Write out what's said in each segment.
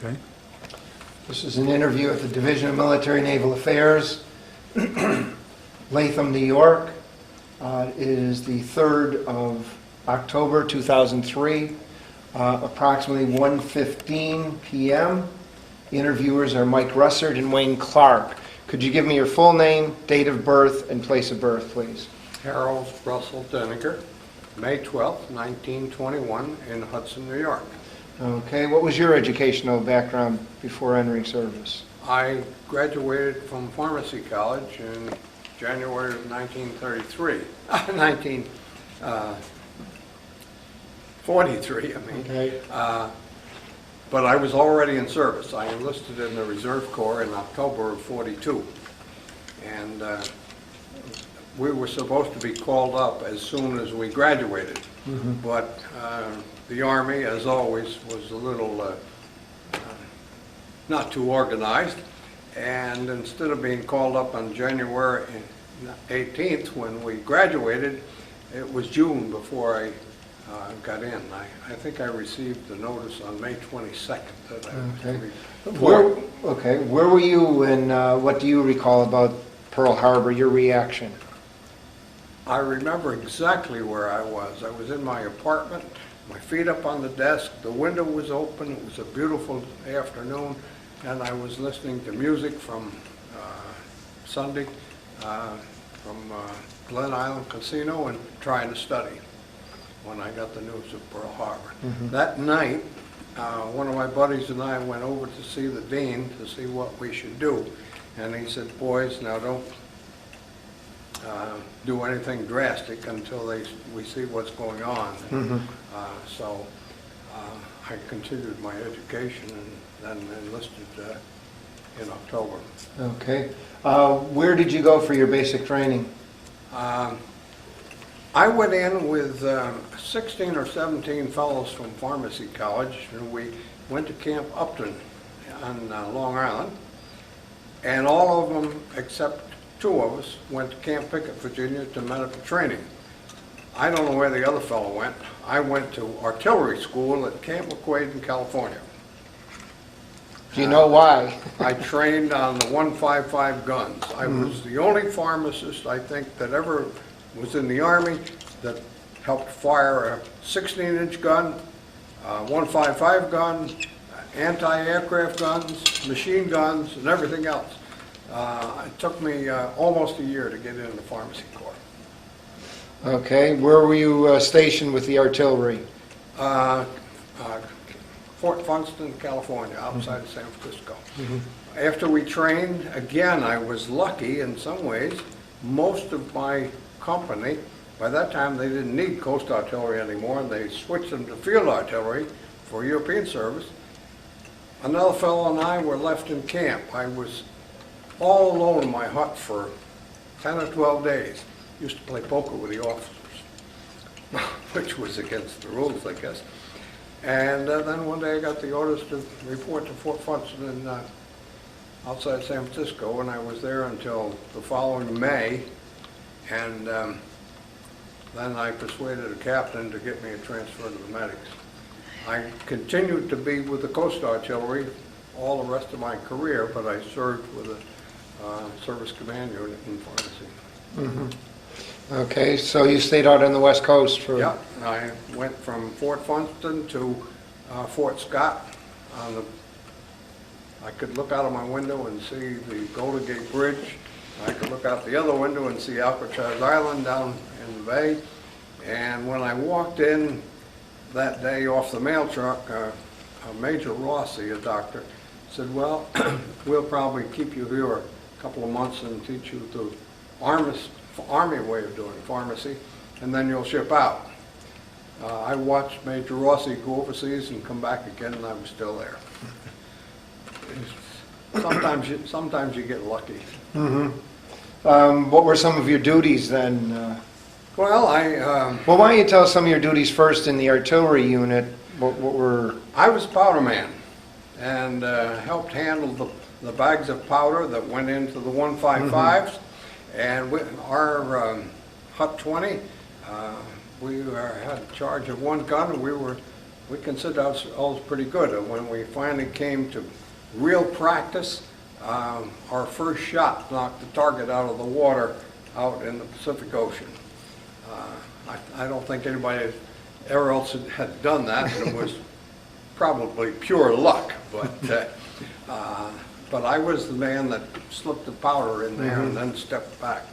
Okay. This is an interview at the Division of Military Naval Affairs, Latham, New York. It is the 3rd of October, 2003, approximately 1:15 p.m. Interviewers are Mike Russert and Wayne Clark. Could you give me your full name, date of birth, and place of birth, please? Harold Russell Denegar, May 12th, 1921, in Hudson, New York. Okay, what was your educational background before entering service? I graduated from pharmacy college in January of 1933. 1943, I mean. Okay. But I was already in service. I enlisted in the Reserve Corps in October of 42. And we were supposed to be called up as soon as we graduated. Mm-hmm. But the Army, as always, was a little not too organized. And instead of being called up on January 18th when we graduated, it was June before I got in. I think I received the notice on May 22nd that I was to be deployed. Where were you and what do you recall about Pearl Harbor, your reaction? I remember exactly where I was. I was in my apartment, my feet up on the desk, the window was open, it was a beautiful afternoon, and I was listening to music from Sunday, from Glen Island Casino, and trying to study when I got the news of Pearl Harbor. Mm-hmm. That night, one of my buddies and I went over to see the dean to see what we should do. And he said, boys, now don't do anything drastic until we see what's going on. Mm-hmm. So I continued my education and then enlisted in October. Okay. Where did you go for your basic training? I went in with 16 or 17 fellows from pharmacy college, and we went to Camp Upton on Long Island, and all of them except 2 of us went to Camp Pickett, Virginia to medical training. I don't know where the other fellow went. I went to artillery school at Camp McQuaid in California. Do you know why? I trained on the 155 guns. I was the only pharmacist, I think, that ever was in the Army that helped fire a 16-inch gun, 155 gun, anti-aircraft guns, machine guns, and everything else. It took me almost a year to get into the pharmacy corps. Okay. Where were you stationed with the artillery? Fort Funston, California, outside of San Francisco. Mm-hmm. After we trained, again, I was lucky in some ways. Most of my company, by that time they didn't need coast artillery anymore, and they switched them to field artillery for European service. Another fellow and I were left in camp. I was all alone in my hut for 10 or 12 days. Used to play poker with the officers, which was against the rules, I guess. And then one day I got the orders to report to Fort Funston outside San Francisco, and I was there until the following May. And then I persuaded a captain to get me a transfer to the medics. I continued to be with the Coast Artillery all the rest of my career, but I served with a service command unit in pharmacy. Mm-hmm. Okay, so you stayed out on the West Coast for... Yeah, I went from Fort Funston to Fort Scott. I could look out of my window and see the Golden Gate Bridge. I could look out the other window and see Alcatraz Island down in the bay. And when I walked in that day off the mail truck, Major Rossi, a doctor, said, well, we'll probably keep you here a couple of months and teach you the Army way of doing pharmacy, and then you'll ship out. I watched Major Rossi go overseas and come back again, and I was still there. Sometimes you get lucky. Mm-hmm. What were some of your duties then? Well, Well, why don't you tell us some of your duties first in the artillery unit? What were... I was powder man and helped handle the bags of powder that went into the 155s. Mm-hmm. And our Hut 20, we had charge of one gun, and we were we considered ourselves pretty good. And when we finally came to real practice, our first shot knocked the target out of the water out in the Pacific Ocean. I don't think anybody ever else had done that, and it was probably pure luck, but I was the man that slipped the powder in there and then stepped back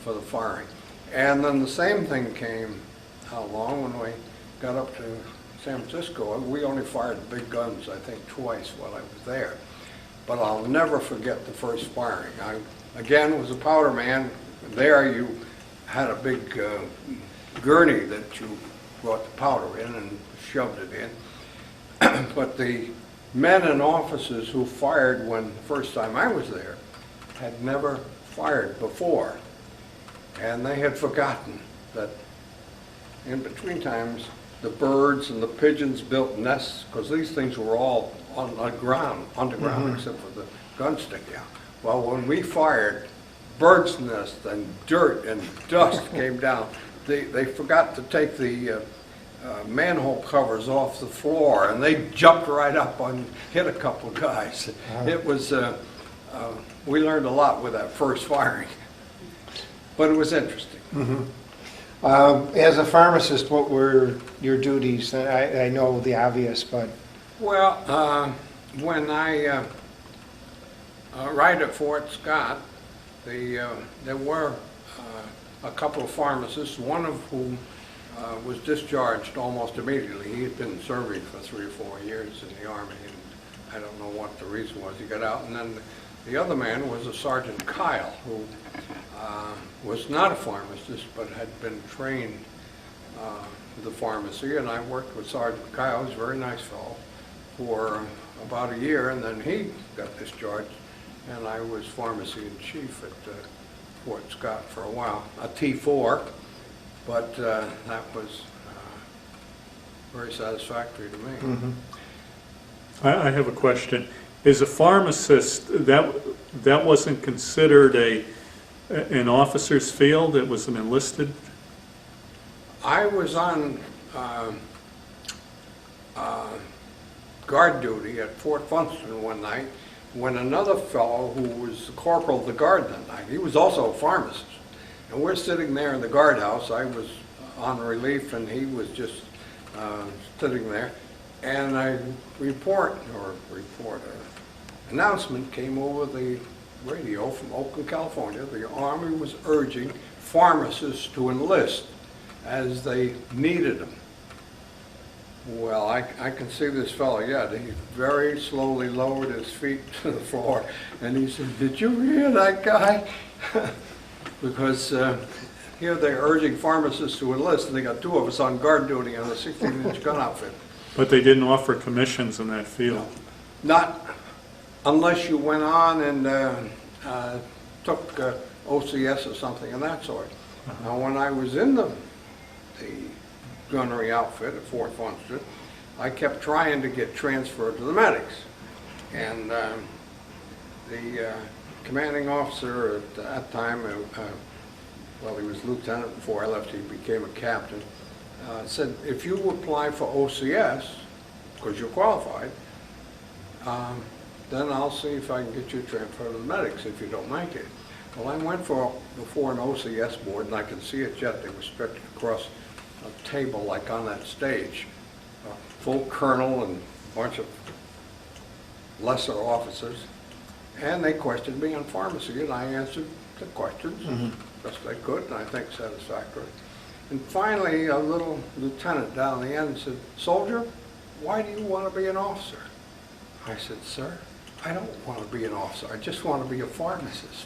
for the firing. And then the same thing came along when we got up to San Francisco. We only fired big guns, I think, twice while I was there. But I'll never forget the first firing. I, again, was a powder man. There you had a big gurney that you brought the powder in and shoved it in. But the men and officers who fired when the first time I was there had never fired before. And they had forgotten that in between times the birds and the pigeons built nests, because these things were all on the ground, underground, except for the gun sticking out. Well, when we fired, birds' nests and dirt and dust came down. They forgot to take the manhole covers off the floor, and they jumped right up and hit a couple guys. It was, we learned a lot with that first firing, but it was interesting. As a pharmacist, what were your duties? I know the obvious, but... Well, when I arrived at Fort Scott, there were a couple of pharmacists, one of whom was discharged almost immediately. He had been serving for 3 or 4 years in the Army, and I don't know what the reason was. He got out, and then the other man was a Sergeant Kyle, who was not a pharmacist, but had been trained with the pharmacy, and I worked with Sergeant Kyle. He's a very nice fellow, for about a year, and then he got discharged, and I was pharmacy in chief at Fort Scott for a while, a T4, but that was very satisfactory to me. I have a question. As a pharmacist, that wasn't considered an officer's field? It was an enlisted? I was on guard duty at Fort Funston one night when another fellow who was the corporal of the guard that night, he was also a pharmacist. And we're sitting there in the guardhouse. I was on relief and he was just sitting there. And an announcement came over the radio from Oakland, California. The Army was urging pharmacists to enlist as they needed them. Well, I can see this fellow yet. He very slowly lowered his feet to the floor, and he said, "Did you hear that guy?" Because here they're urging pharmacists to enlist, and they got 2 of us on guard duty on a 16-inch gun outfit. But they didn't offer commissions in that field? Not unless you went on and took OCS or something of that sort. Now, when I was in the gunnery outfit at Fort Funston, I kept trying to get transferred to the medics. And the commanding officer at that time, well, he was lieutenant before I left, he became a captain, said, if you apply for OCS, because you're qualified, then I'll see if I can get you transferred to the medics if you don't make it. Well, I went before an OCS board, and I can see it yet. They were stretched across a table like on that stage, a full colonel and a bunch of lesser officers, and they questioned me on pharmacy, and I answered the questions best I could, and I think satisfactorily. And finally, a little lieutenant down the end said, "Soldier, why do you want to be an officer?" I said, "Sir, I don't want to be an officer. I just want to be a pharmacist."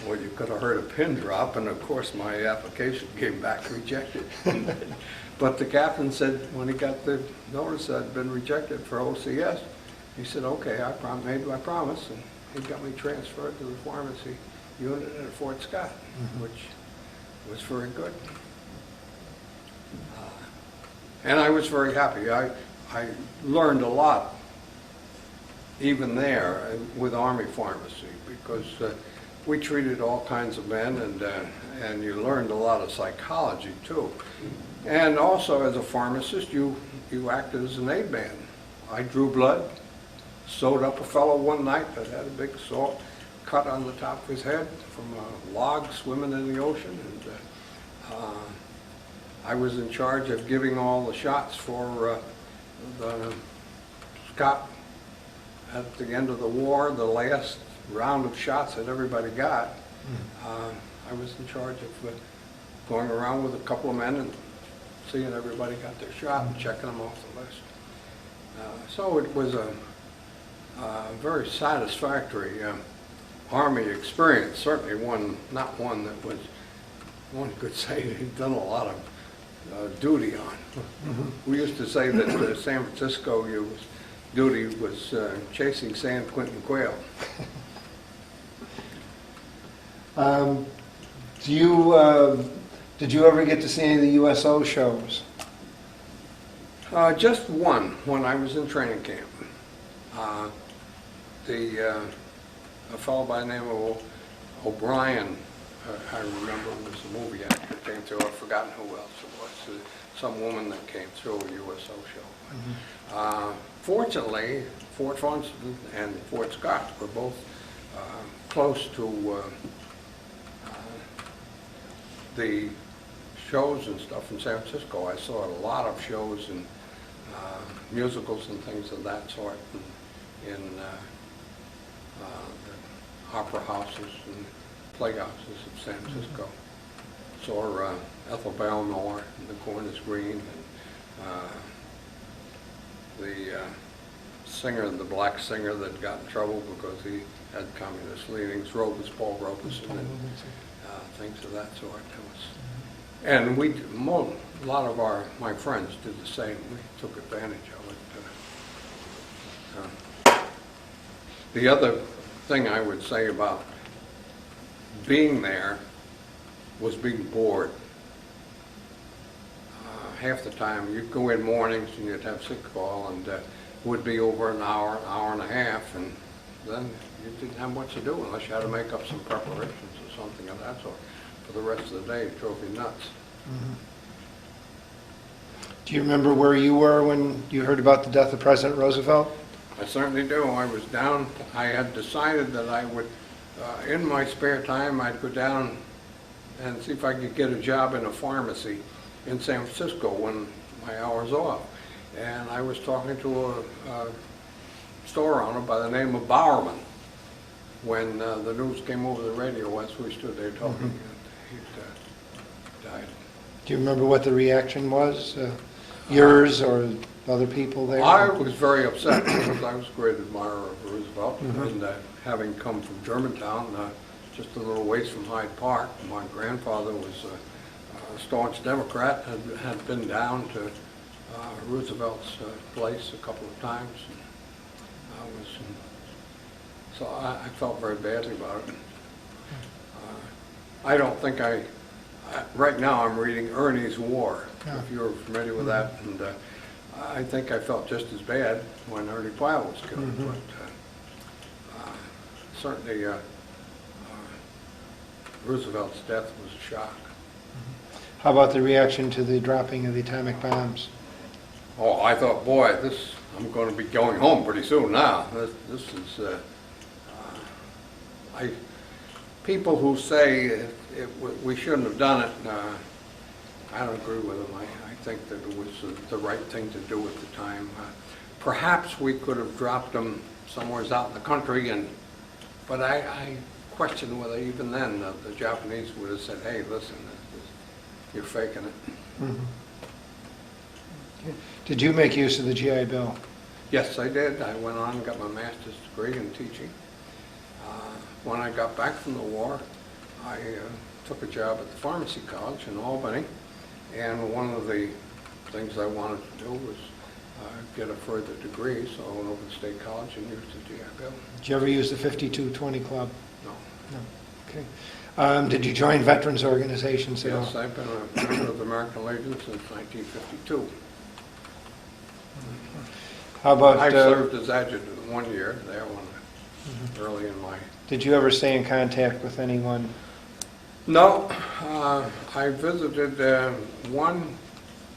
Well, you could have heard a pin drop, and of course my application came back rejected. But the captain said, when he got the notice that I'd been rejected for OCS, he said, "Okay, I made my promise," and he got me transferred to the pharmacy unit at Fort Scott, which was very good. And I was very happy. I learned a lot even there with Army pharmacy, because we treated all kinds of men, and you learned a lot of psychology too. And also as a pharmacist, you acted as an aid man. I drew blood, sewed up a fellow one night that had a big salt cut on the top of his head from a log swimming in the ocean. And I was in charge of giving all the shots for the Scott at the end of the war, the last round of shots that everybody got. I was in charge of going around with a couple of men and seeing everybody got their shot and checking them off the list. So it was a very satisfactory Army experience, certainly not one that was, one could say he'd done a lot of duty on. We used to say that San Francisco duty was chasing San Quentin quail. Did you ever get to see any of the USO shows? Just one, when I was in training camp. A fellow by the name of O'Brien, I remember, was the movie actor that came through. I've forgotten who else it was. Some woman that came through a USO show. Fortunately, Fort Funston and Fort Scott were both close to the shows and stuff in San Francisco. I saw a lot of shows and musicals and things of that sort in the opera houses and playhouses of San Francisco. Saw Ethel Barrymore and The Corn is Green, and the singer, the black singer that got in trouble because he had communist leanings, Paul Robeson, and things of that sort. And a lot of my friends did the same. We took advantage of it. The other thing I would say about being there was being bored. Half the time you'd go in mornings and you'd have sick call, and it would be over an hour and a half, and then you didn't have much to do unless you had to make up some preparations or something of that sort. For the rest of the day, it drove me nuts. Do you remember where you were when you heard about the death of President Roosevelt? I certainly do. I was down. I had decided that I would, in my spare time, I'd go down and see if I could get a job in a pharmacy in San Francisco when my hour's off. And I was talking to a store owner by the name of Bowerman when the news came over the radio as we stood there talking. He'd died. Do you remember what the reaction was? Yours or other people there? I was very upset because I was a great admirer of Roosevelt, and having come from Germantown, just a little ways from Hyde Park. My grandfather was a staunch Democrat, had been down to Roosevelt's place a couple of times. And so I felt very badly about it. I don't think right now I'm reading Ernie's War, if you're familiar with that, and I think I felt just as bad when Ernie Pyle was killed, but certainly Roosevelt's death was a shock. How about the reaction to the dropping of the atomic bombs? Oh, I thought, boy, I'm going to be going home pretty soon now. This is, people who say we shouldn't have done it, I don't agree with them. I think that it was the right thing to do at the time. Perhaps we could have dropped them somewhere out in the country, but I question whether even then the Japanese would have said, hey, listen, you're faking it. Did you make use of the GI Bill? Yes, I did. I went on and got my master's degree in teaching. When I got back from the war, I took a job at the pharmacy college in Albany, and one of the things I wanted to do was get a further degree, so I went over to State College and used the GI Bill. Did you ever use the 5220 Club? No. No. Okay. Did you join veterans organizations at all? Yes, I've been a member of the American Legion since 1952. How about... I served as adjutant 1 year there early in my Did you ever stay in contact with anyone? No, I visited one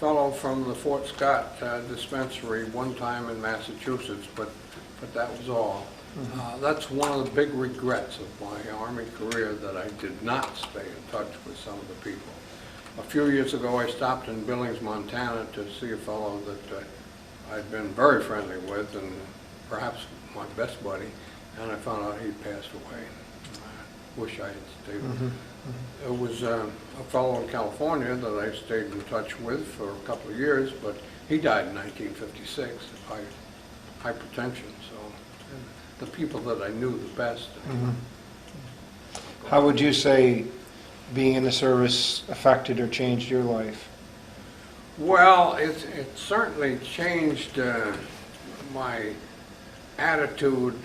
fellow from the Fort Scott dispensary one time in Massachusetts, but that was all. That's one of the big regrets of my Army career, that I did not stay in touch with some of the people. A few years ago, I stopped in Billings, Montana to see a fellow that I'd been very friendly with, and perhaps my best buddy, and I found out he'd passed away. I wish I had stayed. It was a fellow in California that I stayed in touch with for a couple of years, but he died in 1956 of hypertension, so the people that I knew the best. How would you say being in the service affected or changed your life? Well, it certainly changed my attitude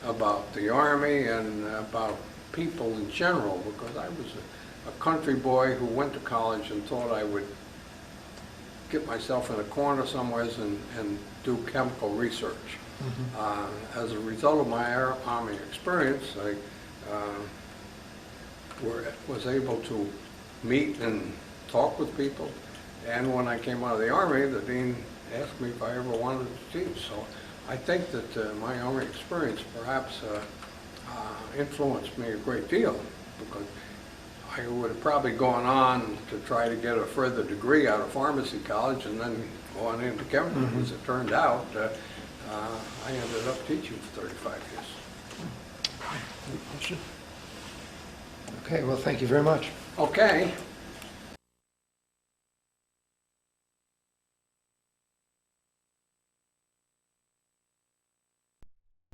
about the Army and about people in general, because I was a country boy who went to college and thought I would get myself in a corner somewhere and do chemical research. As a result of my Army experience, I was able to meet and talk with people, and when I came out of the Army, the Dean asked me if I ever wanted to teach. So I think that my Army experience perhaps influenced me a great deal, because I would have probably gone on to try to get a further degree out of pharmacy college and then go on into chemistry. As it turned out, I ended up teaching for 35 years. Okay, well, thank you very much. Okay.